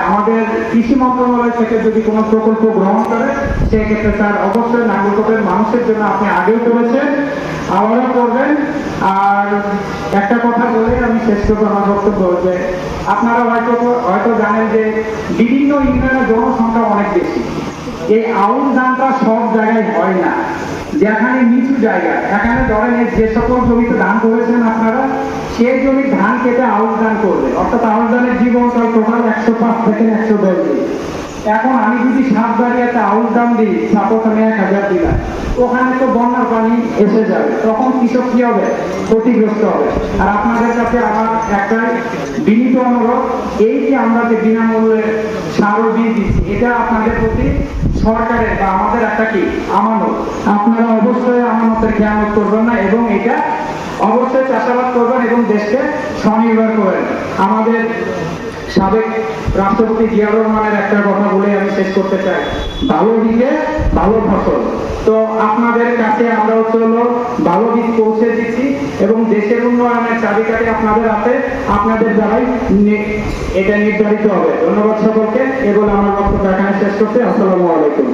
আমাদের কৃষি মন্ত্রণালয় থেকে যদি কোনো প্রকল্প গ্রহণ করে সেক্ষেত্রে স্যার অবশ্যই নাগরকোটের মানুষের জন্য আপনি আগেও করেছেন, আবারও করবেন। আর একটা কথা বলে আমি শেষ করবো আমার বক্তব্য, যে আপনারা হয়তো জানেন যে বিভিন্ন ইউনিয়নের জনসংখ্যা অনেক বেশি। এই আউশ ধানটা সব জায়গায় হয় না, যেখানে নিচু জায়গা, এখানে ধরেন যে সকল জমিতে ধান করেছেন আপনারা, সেই জমির ধান কেটে আউশ ধান করবে, অর্থাৎ আউশ ধানের জীবনকাল টোটাল 105 থেকে 110 দিন। এখন আমি যদি 7 বাড়িয়াতে আউশ ধান দিই, সাপোজ আমি 1000 দিলাম, ওখানে তো বন্যার পানি এসে যাবে, তখন কৃষক কি হবে? ক্ষতিগ্রস্ত হবে। আর আপনাদের কাছে আমার একটাই বিনীত অনুরোধ, এই যে আমরা যে বিনামূল্যে সার ও বীজ দিচ্ছি, এটা আপনাদের প্রতি সরকারের বা আমাদের একটা কি আমানত। আপনারা অবশ্যই আমানতের খেয়ানত করবেন না এবং এটা অবশ্যই চাষাবাদ করবেন এবং দেশকে স্বনির্ভর করবেন। আমাদের সাবেক রাষ্ট্রপতি জিয়া রহমানের একটা কথা বলে আমি শেষ করতে চাই, ভালো বীজে ভালো ফসল। তো আপনাদের কাছে আমরা হলো ভালো বীজ পৌঁছে দিচ্ছি এবং দেশের উন্নয়নের চাবিকাঠি আপনাদের হাতে, আপনাদের দ্বারাই এটা নির্ধারিত হবে। ধন্যবাদ সকলকে। এগুলো আমার বক্তব্য এখানে শেষ করতে। আসসালামু আলাইকুম।